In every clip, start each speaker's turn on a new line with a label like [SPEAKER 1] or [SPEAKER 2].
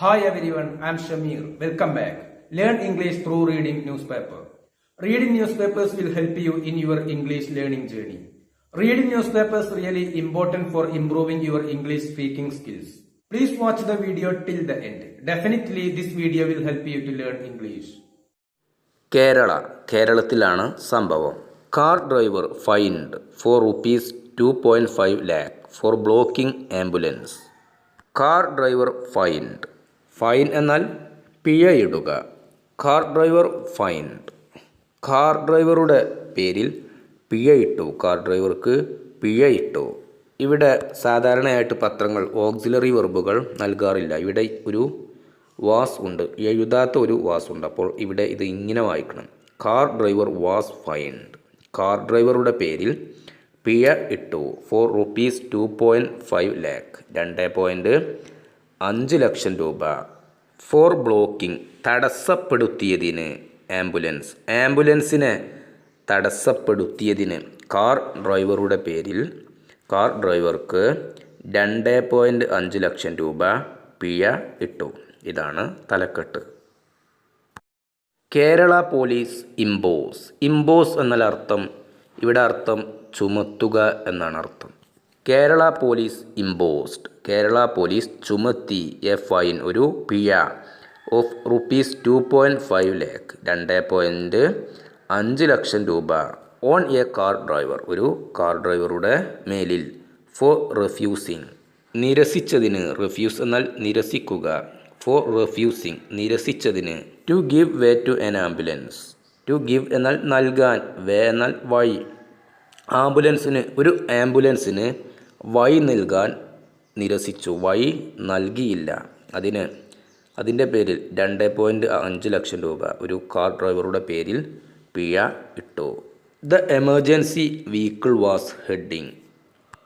[SPEAKER 1] Hi everyone, I am Shamir. Welcome back. Learn English through reading newspaper. Reading newspapers will help you in your English learning journey. Reading newspapers really important for improving your English speaking skills. Please watch the video till the end. Definitely this video will help you to learn English.
[SPEAKER 2] കേരളത്തിലാണ് സംഭവം. Car driver fined ₹2.5 lakh for blocking ambulance. Car driver fined. Fine എന്നാൽ പിഴയിടുക. Car driver fined. Car ഡ്രൈവറുടെ പേരിൽ പിഴയിട്ടു. Car ഡ്രൈവർക്ക് പിഴയിട്ടു. ഇവിടെ സാധാരണയായിട്ട് പത്രങ്ങൾ ഓക്സിലറി വെർബുകൾ നൽകാറില്ല. ഇവിടെ ഒരു വാസ് ഉണ്ട്, എഴുതാത്ത ഒരു വാസ് ഉണ്ട്. അപ്പോൾ ഇവിടെ ഇത് ഇങ്ങനെ വായിക്കണം: car driver was find. Car ഡ്രൈവറുടെ പേരിൽ പിഴ ഇട്ടു ഫോർ ₹2.5 lakh 2.5 ലക്ഷം രൂപ. ഫോർ ബ്ലോക്കിംഗ് തടസ്സപ്പെടുത്തിയതിന്. ആംബുലൻസ് ആംബുലൻസിനെ തടസ്സപ്പെടുത്തിയതിന് കാർ ഡ്രൈവറുടെ പേരിൽ കാർ ഡ്രൈവർക്ക് 2.5 ലക്ഷം രൂപ പിഴ ഇട്ടു. ഇതാണ് തലക്കെട്ട്. Kerala police impose. ഇമ്പോസ് എന്നാൽ അർത്ഥം, ഇവിടെ അർത്ഥം ചുമത്തുക എന്നാണ് അർത്ഥം. Kerala police imposed. Kerala police ചുമത്തി എ ഫൈൻ, ഒരു പിഴ ഓഫ് ₹2.5 lakh 2.5 ലക്ഷം രൂപ ഓൺ എ കാർ ഡ്രൈവർ, ഒരു കാർ ഡ്രൈവറുടെ മേലിൽ. ഫോർ റെഫ്യൂസിങ് നിരസിച്ചതിന്. റെഫ്യൂസ് എന്നാൽ നിരസിക്കുക. ഫോർ റെഫ്യൂസിങ് നിരസിച്ചതിന്. To give way to an ambulance. To give എന്നാൽ നൽകാൻ, വേ എന്നാൽ വഴി. ആംബുലൻസിന്, ഒരു ആംബുലൻസിന് വഴി നൽകാൻ നിരസിച്ചു, വഴി നൽകിയില്ല. അതിൻ്റെ പേരിൽ 2.5 ലക്ഷം രൂപ ഒരു കാർ ഡ്രൈവറുടെ പേരിൽ പിഴ ഇട്ടു. The emergency vehicle was heading.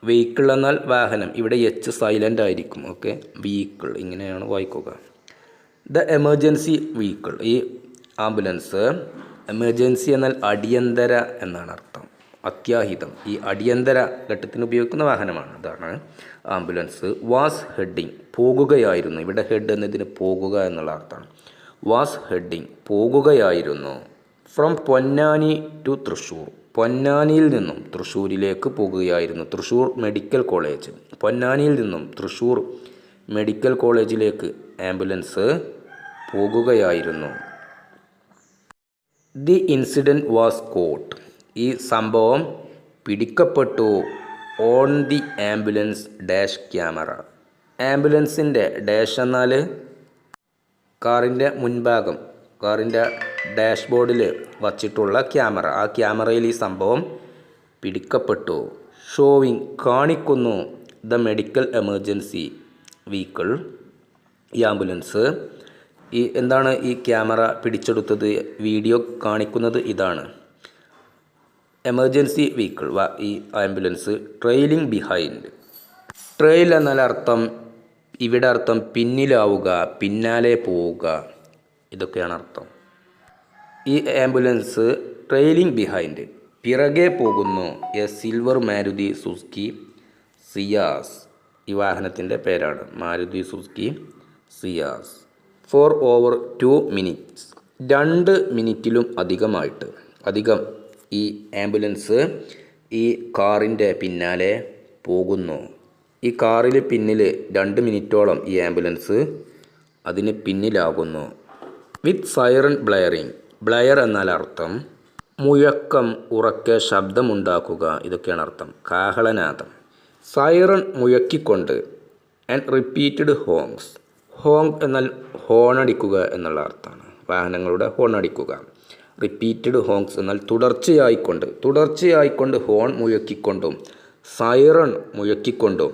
[SPEAKER 2] Vehicle എന്നാൽ വാഹനം, ഇവിടെ എച്ച് സൈലൻ്റ് ആയിരിക്കും. ഓക്കെ, വെഹിക്കിൾ ഇങ്ങനെയാണ് വായിക്കുക. ദ എമർജൻസി വെഹിക്കിൾ, ഈ ആംബുലൻസ്. എമർജൻസി എന്നാൽ അടിയന്തര എന്നാണ് അർത്ഥം, അത്യാഹിതം. ഈ അടിയന്തര ഘട്ടത്തിന് ഉപയോഗിക്കുന്ന വാഹനമാണ്, അതാണ് ആംബുലൻസ്. വാസ് ഹെഡിങ് പോകുകയായിരുന്നു. ഇവിടെ ഹെഡ് എന്നതിന് പോകുക എന്നുള്ള അർത്ഥമാണ്. വാസ് ഹെഡിങ് പോകുകയായിരുന്നു. From Ponnani to Thrissur. പൊന്നാനിയിൽ നിന്നും തൃശ്ശൂരിലേക്ക് പോകുകയായിരുന്നു. Thrissur medical college. പൊന്നാനിയിൽ നിന്നും തൃശ്ശൂർ മെഡിക്കൽ കോളേജിലേക്ക് ആംബുലൻസ് പോകുകയായിരുന്നു. The incident was caught. ഈ സംഭവം പിടിക്കപ്പെട്ടു. On the ambulance dash camera. ആംബുലൻസിൻ്റെ ഡാഷ് എന്നാൽ കാറിൻ്റെ മുൻഭാഗം, കാറിൻ്റെ ഡാഷ്ബോർഡിൽ വച്ചിട്ടുള്ള ക്യാമറ. ആ ക്യാമറയിൽ ഈ സംഭവം പിടിക്കപ്പെട്ടു. ഷോവിങ് കാണിക്കുന്നു. ദ മെഡിക്കൽ എമർജൻസി വെഹിക്കിൾ, ഈ ആംബുലൻസ്. എന്താണ് ഈ ക്യാമറ പിടിച്ചെടുത്തത്, വീഡിയോ കാണിക്കുന്നത് ഇതാണ്. എമർജൻസി വെഹിക്കിൾ, ഈ ആംബുലൻസ്. Trailing behind. ട്രെയിൽ എന്നാൽ അർത്ഥം, ഇവിടെ അർത്ഥം പിന്നിലാവുക, പിന്നാലെ പോവുക, ഇതൊക്കെയാണ് അർത്ഥം. ഈ ആംബുലൻസ് ട്രെയിലിംഗ് ബിഹൈൻഡ്, പിറകെ പോകുന്നു. A silver Maruti Suzuki Ciaz, ഈ വാഹനത്തിൻ്റെ പേരാണ് Maruti Suzuki Ciaz. For over 2 minutes, 2 മിനിറ്റിലും അധികം ഈ ആംബുലൻസ് ഈ കാറിൻ്റെ പിന്നാലെ പോകുന്നു. ഈ കാറിൽ പിന്നിൽ 2 മിനിറ്റോളം ഈ ആംബുലൻസ് അതിന് പിന്നിലാകുന്നു. വിത്ത് സൈറൺ ബ്ലെയറിംഗ്. ബ്ലെയർ എന്നാൽ അർത്ഥം മുഴക്കം, ഉറക്കെ ശബ്ദമുണ്ടാക്കുക, ഇതൊക്കെയാണ് അർത്ഥം. കാഹളനാദം. സൈറൺ മുഴക്കിക്കൊണ്ട്. And repeated honks. ഹോങ് എന്നാൽ ഹോണടിക്കുക എന്നുള്ള അർത്ഥമാണ്, വാഹനങ്ങളുടെ ഹോണടിക്കുക. റിപ്പീറ്റഡ് ഹോങ്സ് എന്നാൽ തുടർച്ചയായിക്കൊണ്ട് ഹോൺ മുഴക്കിക്കൊണ്ടും സൈറൺ മുഴക്കിക്കൊണ്ടും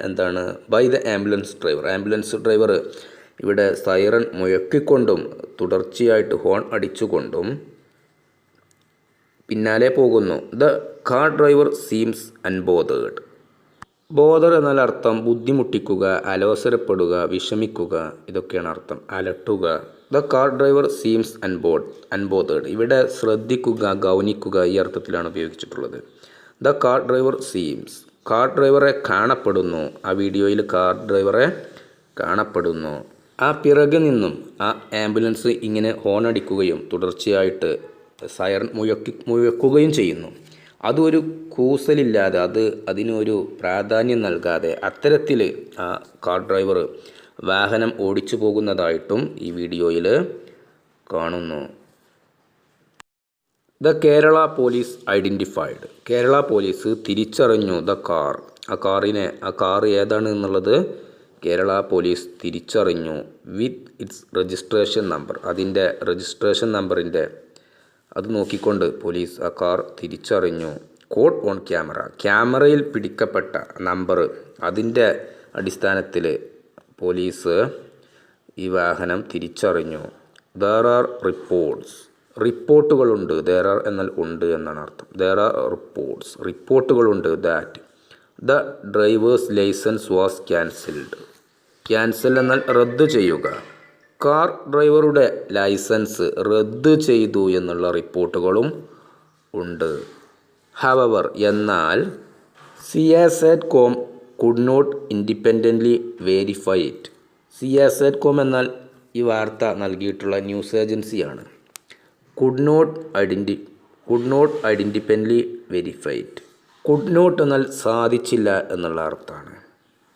[SPEAKER 2] എന്താണ് by the ambulance driver. Ambulance driver ഇവിടെ സൈറൺ മുഴക്കിക്കൊണ്ടും തുടർച്ചയായിട്ട് ഹോൺ അടിച്ചുകൊണ്ടും പിന്നാലെ പോകുന്നു. The car driver seems unbothered. Bother എന്നാൽ അർത്ഥം ബുദ്ധിമുട്ടിക്കുക, അലോസരപ്പെടുക, വിഷമിക്കുക, ഇതൊക്കെയാണ് അർത്ഥം. അലട്ടുക. The car driver seems unbothered, ഇവിടെ ശ്രദ്ധിക്കുക, ഗൗനിക്കുക, ഈ അർത്ഥത്തിലാണ് ഉപയോഗിച്ചിട്ടുള്ളത്. The car driver seems, car ഡ്രൈവറെ കാണപ്പെടുന്നു. ആ വീഡിയോയിൽ കാർ ഡ്രൈവറെ കാണപ്പെടുന്നു. ആ പിറകു നിന്നും ആ ആംബുലൻസ് ഇങ്ങനെ ഹോണടിക്കുകയും തുടർച്ചയായിട്ട് സൈറൻ മുഴക്കുകയും ചെയ്യുന്നു. അതൊരു കൂസലില്ലാതെ അതിനൊരു പ്രാധാന്യം നൽകാതെ അത്തരത്തിൽ ആ കാർ ഡ്രൈവർ വാഹനം ഓടിച്ചു പോകുന്നതായിട്ടും ഈ വീഡിയോയിൽ കാണുന്നു. The Kerala police identified. Kerala police തിരിച്ചറിഞ്ഞു ദ കാർ. ആ കാർ ഏതാണ് എന്നുള്ളത് കേരള പോലീസ് തിരിച്ചറിഞ്ഞു. With its registration number. അതിൻ്റെ രജിസ്ട്രേഷൻ നമ്പറിൻ്റെ അത് നോക്കിക്കൊണ്ട് പോലീസ് ആ കാർ തിരിച്ചറിഞ്ഞു. കോഡ് ഓൺ ക്യാമറയിൽ പിടിക്കപ്പെട്ട നമ്പർ അതിൻ്റെ അടിസ്ഥാനത്തിൽ പോലീസ് ഈ വാഹനം തിരിച്ചറിഞ്ഞു. ദർ ആർ റിപ്പോർട്ടുകളുണ്ട്. ദർ ആർ എന്നാൽ ഉണ്ട് എന്നാണ് അർത്ഥം. ദർ ആർ റിപ്പോർട്ടുകളുണ്ട് that the driver's licence was cancel എന്നാൽ റദ്ദ് ചെയ്യുക. കാർ ഡ്രൈവറുടെ ലൈസൻസ് റദ്ദ് ചെയ്തു എന്നുള്ള റിപ്പോർട്ടുകളും ഉണ്ട്. ഹവവർ എന്നാൽ CASATCOM could not independently verify it. CASATCOM എന്നാൽ ഈ വാർത്ത നൽകിയിട്ടുള്ള ന്യൂസ് ഏജൻസിയാണ്. Could not independently verify it. Could not എന്നാൽ സാധിച്ചില്ല എന്നുള്ള അർത്ഥമാണ്.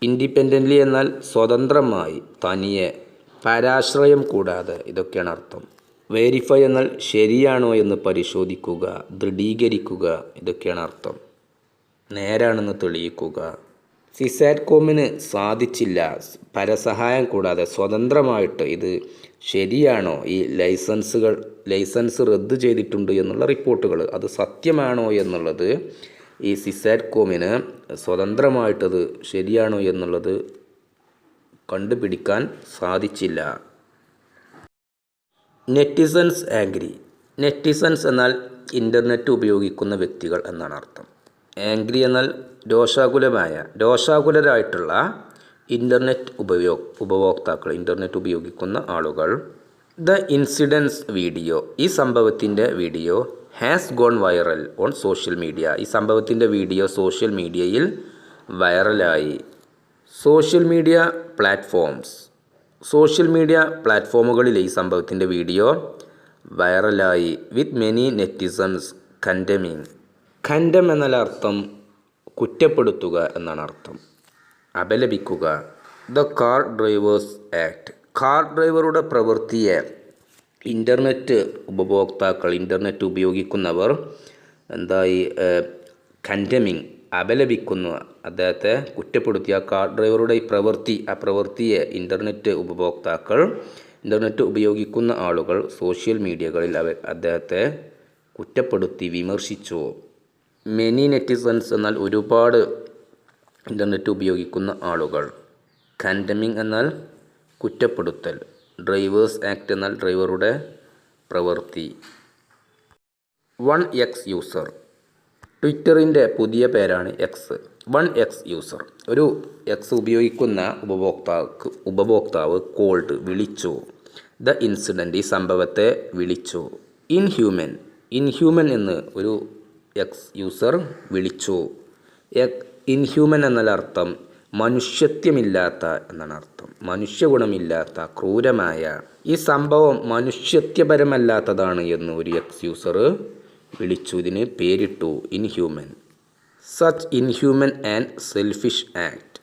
[SPEAKER 2] ഇൻഡിപെൻഡൻ്റ്ലി എന്നാൽ സ്വതന്ത്രമായി, തനിയെ, പരാശ്രയം കൂടാതെ, ഇതൊക്കെയാണ് അർത്ഥം. വെരിഫൈ എന്നാൽ ശരിയാണോ എന്ന് പരിശോധിക്കുക, ദൃഢീകരിക്കുക, ഇതൊക്കെയാണ് അർത്ഥം. നേരാണെന്ന് തെളിയിക്കുക. CASATCOMന് സാധിച്ചില്ല, പരസഹായം കൂടാതെ സ്വതന്ത്രമായിട്ട് ഇത് ശരിയാണോ, ഈ ലൈസൻസ് റദ്ദ് ചെയ്തിട്ടുണ്ട് എന്നുള്ള റിപ്പോർട്ടുകൾ അത് സത്യമാണോ എന്നുള്ളത് ഈ CASATCOMന് സ്വതന്ത്രമായിട്ടത് ശരിയാണോ എന്നുള്ളത് കണ്ടുപിടിക്കാൻ സാധിച്ചില്ല. Netizens angry. നെറ്റിസൺസ് എന്നാൽ ഇൻ്റർനെറ്റ് ഉപയോഗിക്കുന്ന വ്യക്തികൾ എന്നാണ് അർത്ഥം. ആംഗ്രി എന്നാൽ രോഷാകുലരായിട്ടുള്ള ഇൻ്റർനെറ്റ് ഉപഭോക്താക്കൾ, ഇൻ്റർനെറ്റ് ഉപയോഗിക്കുന്ന ആളുകൾ. The incident's video. ഈ സംഭവത്തിൻ്റെ video has gone viral on social media. ഈ സംഭവത്തിൻ്റെ വീഡിയോ സോഷ്യൽ മീഡിയയിൽ വൈറലായി. സോഷ്യൽ മീഡിയ പ്ലാറ്റ്ഫോമുകളിൽ ഈ സംഭവത്തിൻ്റെ വീഡിയോ വൈറലായി. With many netizens condemning. Condemn എന്നാൽ അർത്ഥം കുറ്റപ്പെടുത്തുക എന്നാണ് അർത്ഥം, അപലപിക്കുക. The car driver's act. Car ഡ്രൈവറുടെ പ്രവൃത്തിയെ ഇൻ്റർനെറ്റ് ഉപഭോക്താക്കൾ, ഇൻ്റർനെറ്റ് ഉപയോഗിക്കുന്നവർ കണ്ടമിങ്, അപലപിക്കുന്നു, അദ്ദേഹത്തെ കുറ്റപ്പെടുത്തിയ കാർ ഡ്രൈവറുടെ ആ പ്രവൃത്തിയെ ഇൻ്റർനെറ്റ് ഉപയോഗിക്കുന്ന ആളുകൾ സോഷ്യൽ മീഡിയകളിൽ അദ്ദേഹത്തെ കുറ്റപ്പെടുത്തി, വിമർശിച്ചു. മെനി നെറ്റിസൺസ് എന്നാൽ ഒരുപാട് ഇൻ്റർനെറ്റ് ഉപയോഗിക്കുന്ന ആളുകൾ. കണ്ടമിങ് എന്നാൽ കുറ്റപ്പെടുത്തൽ. ഡ്രൈവേഴ്സ് ആക്ട് എന്നാൽ ഡ്രൈവറുടെ പ്രവൃത്തി. 1X user. ട്വിറ്ററിൻ്റെ പുതിയ പേരാണ് എക്സ്. 1X user. ഒരു എക്സ് ഉപയോഗിക്കുന്ന ഉപഭോക്താവ് കോൾഡ് വിളിച്ചു. The incident. ഈ സംഭവത്തെ വിളിച്ചു. ഇൻഹ്യൂമൻ എന്ന് ഒരു എക്സ് യൂസർ വിളിച്ചു. ഇൻഹ്യൂമൻ എന്നാൽ അർത്ഥം മനുഷ്യത്വമില്ലാത്ത എന്നാണ് അർത്ഥം. മനുഷ്യഗുണമില്ലാത്ത, ക്രൂരമായ. ഈ സംഭവം മനുഷ്യത്വപരമല്ലാത്തതാണ് എന്ന് ഒരു എക്സ് യൂസർ വിളിച്ചു. ഇതിന് പേരിട്ടു inhuman. Such inhuman and selfish act.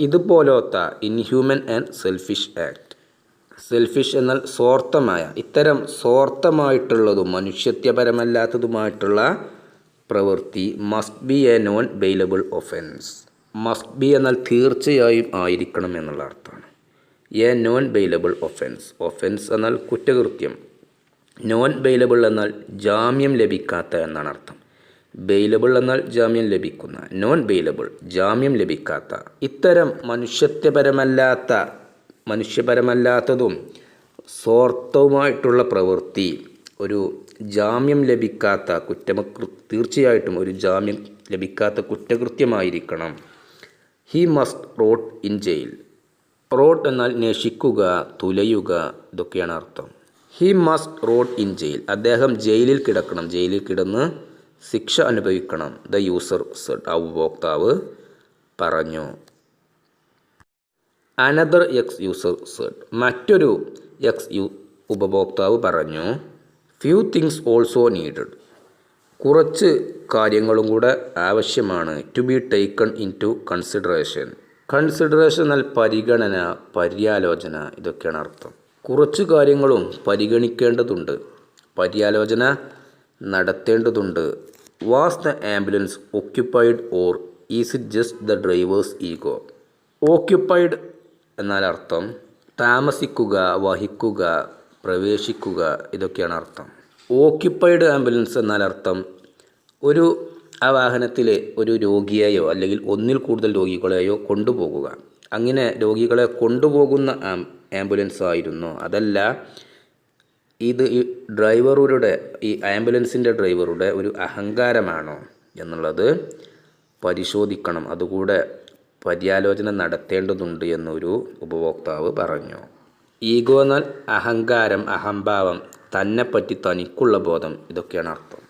[SPEAKER 2] ഇതുപോലത്തെ inhuman and selfish act. Selfish എന്നാൽ സ്വാർത്ഥമായ. ഇത്തരം സ്വാർത്ഥമായിട്ടുള്ളതും മനുഷ്യത്വപരമല്ലാത്തതുമായിട്ടുള്ള പ്രവൃത്തി must be a non bailable offence. Must be എന്നാൽ തീർച്ചയായും ആയിരിക്കണം എന്നുള്ള അർത്ഥമാണ്. എ നോൺ ബെയിലബിൾ ഒഫൻസ് എന്നാൽ കുറ്റകൃത്യം. നോൺ ബെയിലബിൾ എന്നാൽ ജാമ്യം ലഭിക്കാത്ത എന്നാണ് അർത്ഥം. ബെയിലബിൾ എന്നാൽ ജാമ്യം ലഭിക്കുന്ന. നോൺ ബെയിലബിൾ ജാമ്യം ലഭിക്കാത്ത. ഇത്തരം മനുഷ്യപരമല്ലാത്തതും സ്വാർത്ഥവുമായിട്ടുള്ള പ്രവൃത്തി ഒരു ജാമ്യം ലഭിക്കാത്ത തീർച്ചയായിട്ടും ഒരു ജാമ്യം ലഭിക്കാത്ത കുറ്റകൃത്യമായിരിക്കണം. He must rot in jail. Rot എന്നാൽ നശിക്കുക, തുലയുക, ഇതൊക്കെയാണ് അർത്ഥം. He must rot in jail. അദ്ദേഹം ജയിലിൽ കിടക്കണം, ജയിലിൽ കിടന്ന് ശിക്ഷ അനുഭവിക്കണം. The user said. ആ ഉപഭോക്താവ് പറഞ്ഞു. അനദർ എക്സ് യൂസർ സെഡ്, മറ്റൊരു ഉപഭോക്താവ് പറഞ്ഞു, ഫ്യൂ തിങ്സ് ഓൾസോ നീഡഡ്, കുറച്ച് കാര്യങ്ങളും കൂടെ ആവശ്യമാണ്, to be taken into consideration. Consideration എന്നാൽ പരിഗണന, പര്യാലോചന, ഇതൊക്കെയാണ് അർത്ഥം. കുറച്ച് കാര്യങ്ങളും പരിഗണിക്കേണ്ടതുണ്ട്, പര്യാലോചന നടത്തേണ്ടതുണ്ട്. Was the ambulance occupied or is it just the drivers ego? Occupied എന്നാൽ അർത്ഥം താമസിക്കുക, വഹിക്കുക, പ്രവേശിക്കുക, ഇതൊക്കെയാണ് അർത്ഥം. ഓക്യുപ്പൈഡ് ആംബുലൻസ് എന്നാൽ അർത്ഥം ആ വാഹനത്തിൽ ഒരു രോഗിയെയോ അല്ലെങ്കിൽ ഒന്നിൽ കൂടുതൽ രോഗികളെയോ കൊണ്ടുപോകുക. അങ്ങനെ രോഗികളെ കൊണ്ടുപോകുന്ന ആംബുലൻസ് ആയിരുന്നു. അതല്ല, ഇത് ഈ ആംബുലൻസിൻ്റെ ഡ്രൈവറുടെ ഒരു അഹങ്കാരമാണോ എന്നുള്ളത് പരിശോധിക്കണം, അതുകൂടെ പര്യാലോചന നടത്തേണ്ടതുണ്ട് എന്നൊരു ഉപഭോക്താവ് പറഞ്ഞു. ഈഗോ എന്നാൽ അഹങ്കാരം, അഹംഭാവം, തന്നെപ്പറ്റി തനിക്കുള്ള ബോധം, ഇതൊക്കെയാണ് അർത്ഥം.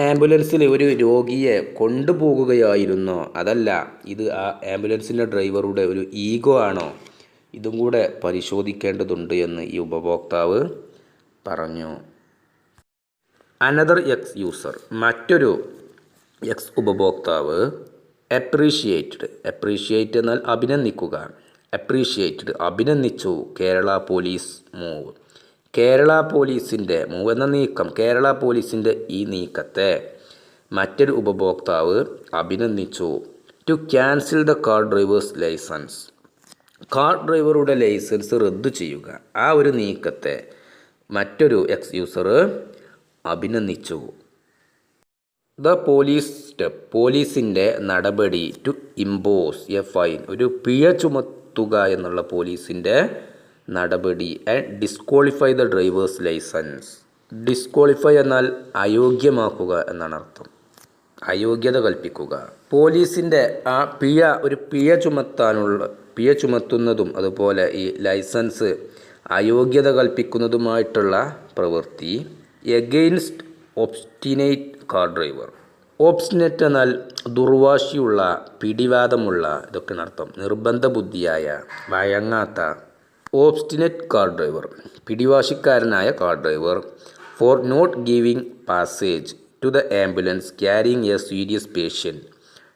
[SPEAKER 2] ആംബുലൻസിൽ ഒരു രോഗിയെ കൊണ്ടുപോകുകയായിരുന്നോ, അതല്ല, ഇത് ആ ആംബുലൻസിൻ്റെ ഡ്രൈവറുടെ ഒരു ഈഗോ ആണോ, ഇതും കൂടെ പരിശോധിക്കേണ്ടതുണ്ട് എന്ന് ഈ ഉപഭോക്താവ് പറഞ്ഞു. അനദർ എക്സ് യൂസർ, മറ്റൊരു എക്സ് ഉപഭോക്താവ് അപ്രീഷിയേറ്റ് എന്നാൽ അഭിനന്ദിക്കുക. അഭിനന്ദിച്ചു കേരള പോലീസ് മൂവ്, കേരള പോലീസിൻ്റെ മൂവ് എന്ന നീക്കം, കേരള പോലീസിൻ്റെ ഈ നീക്കത്തെ മറ്റൊരു ഉപഭോക്താവ് അഭിനന്ദിച്ചു. To cancel the car driver's licence, car ഡ്രൈവറുടെ ലൈസൻസ് റദ്ദു ചെയ്യുക, ആ ഒരു നീക്കത്തെ മറ്റൊരു എക്സ് യൂസർ അഭിനന്ദിച്ചു. ദ പോലീസ് സ്റ്റെപ്പ്, പോലീസിൻ്റെ നടപടി. ടു ഇമ്പോസ് എ ഫൈൻ, ഒരു പിഴ ചുമത്തുക എന്നുള്ള പോലീസിൻ്റെ നടപടി. And disqualify the driver's licence, disqualify എന്നാൽ അയോഗ്യമാക്കുക എന്നാണ് അർത്ഥം, അയോഗ്യത കൽപ്പിക്കുക. പോലീസിൻ്റെ ആ പിഴ ചുമത്തുന്നതും അതുപോലെ ഈ ലൈസൻസ് അയോഗ്യത കൽപ്പിക്കുന്നതുമായിട്ടുള്ള പ്രവൃത്തി. Against obstinate car driver, obstinate എന്നാൽ ദുർവാശിയുള്ള, പിടിവാദമുള്ള, ഇതൊക്കെ അർത്ഥം, നിർബന്ധ ബുദ്ധിയായ, വഴങ്ങാത്ത. ഒബ്സ്റ്റിനേറ്റ് കാർ ഡ്രൈവർ, പിടിവാശിക്കാരനായ car driver. For not giving passage to the ambulance carrying a serious patient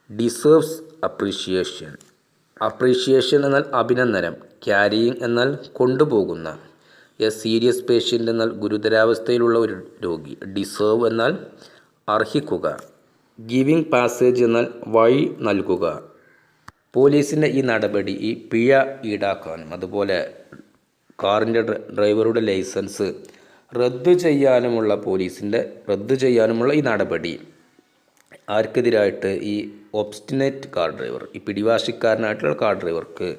[SPEAKER 2] deserves appreciation. Appreciation എന്നാൽ അഭിനന്ദനം, ക്യാരിയിങ് എന്നാൽ കൊണ്ടുപോകുന്ന, എ സീരിയസ് പേഷ്യൻ്റ് എന്നാൽ ഗുരുതരാവസ്ഥയിലുള്ള ഒരു രോഗി, ഡിസേർവ് എന്നാൽ അർഹിക്കുക, ഗിവിംഗ് പാസേജ് എന്നാൽ വഴി നൽകുക. പോലീസിൻ്റെ ഈ നടപടി ഈ പിഴ ഈടാക്കാനും അതുപോലെ കാറിൻ്റെ ഡ്രൈവറുടെ ലൈസൻസ് റദ്ദു ചെയ്യാനുമുള്ള ഈ നടപടി ആർക്കെതിരായിട്ട്? ഈ ഒബ്സ്റ്റിനേറ്റ് കാർ ഡ്രൈവർ, ഈ പിടിവാശിക്കാരനായിട്ടുള്ള കാർ ഡ്രൈവർക്ക്.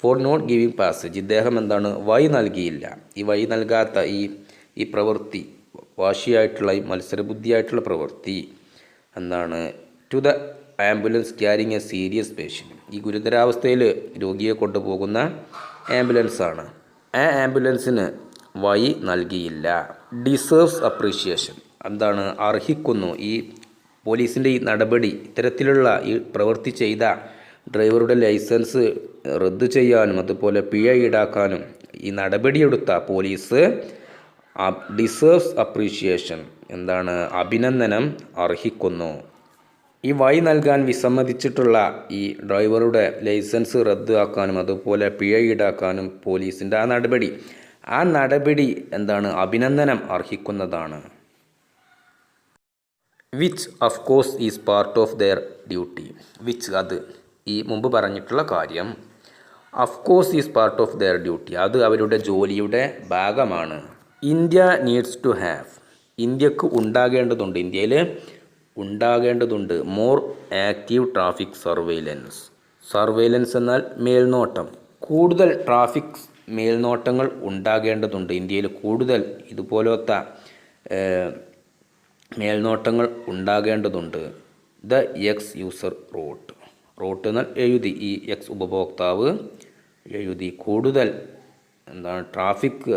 [SPEAKER 2] ഫോർ നോട്ട് ഗിവിംഗ് പാസേജ്, ഇദ്ദേഹം വഴി നൽകിയില്ല. ഈ വഴി നൽകാത്ത ഈ പ്രവൃത്തി, വാശിയായിട്ടുള്ള ഈ മത്സരബുദ്ധിയായിട്ടുള്ള പ്രവൃത്തി to the ambulance carrying a serious patient, ഈ ഗുരുതരാവസ്ഥയിൽ രോഗിയെ കൊണ്ടുപോകുന്ന ആംബുലൻസാണ്. ആ ആംബുലൻസിന് വഴി നൽകിയില്ല. ഡിസേർവ്സ് അപ്രീഷിയേഷൻ, അർഹിക്കുന്നു. ഈ പോലീസിൻ്റെ ഈ നടപടി, ഇത്തരത്തിലുള്ള ഈ പ്രവൃത്തി ചെയ്ത ഡ്രൈവറുടെ ലൈസൻസ് റദ്ദു ചെയ്യാനും അതുപോലെ പിഴ ഈടാക്കാനും ഈ നടപടിയെടുത്ത പോലീസ് ഡിസേർവ്സ് അപ്രീഷിയേഷൻ, അഭിനന്ദനം അർഹിക്കുന്നു. ഈ വഴി നൽകാൻ വിസമ്മതിച്ചിട്ടുള്ള ഈ ഡ്രൈവറുടെ ലൈസൻസ് റദ്ദാക്കാനും അതുപോലെ പിഴ ഈടാക്കാനും പോലീസിൻ്റെ ആ നടപടി അഭിനന്ദനം അർഹിക്കുന്നതാണ്. Which of course is part of their duty, which അത്, ഈ മുമ്പ് പറഞ്ഞിട്ടുള്ള കാര്യം, of course is part of their duty, അത് അവരുടെ ജോലിയുടെ ഭാഗമാണ്. ഇന്ത്യ നീഡ്സ് ടു ഹാവ്, ഇന്ത്യക്ക് ഉണ്ടാകേണ്ടതുണ്ട് മോർ ആക്റ്റീവ് ട്രാഫിക് സർവൈലൻസ് എന്നാൽ മേൽനോട്ടം, കൂടുതൽ ട്രാഫിക് മേൽനോട്ടങ്ങൾ ഉണ്ടാകേണ്ടതുണ്ട്. ഇന്ത്യയിൽ കൂടുതൽ ഇതുപോലത്തെ മേൽനോട്ടങ്ങൾ ഉണ്ടാകേണ്ടതുണ്ട്. ദ എക്സ് യൂസർ റോട്ട് എന്നാൽ എഴുതി, ഈ എക്സ് ഉപഭോക്താവ് എഴുതി, കൂടുതൽ ട്രാഫിക്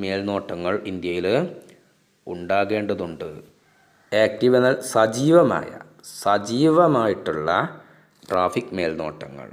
[SPEAKER 2] മേൽനോട്ടങ്ങൾ ഇന്ത്യയിൽ ഉണ്ടാകേണ്ടതുണ്ട്. ആക്റ്റീവ് എന്നാൽ സജീവമായിട്ടുള്ള ട്രാഫിക് മേൽനോട്ടങ്ങൾ.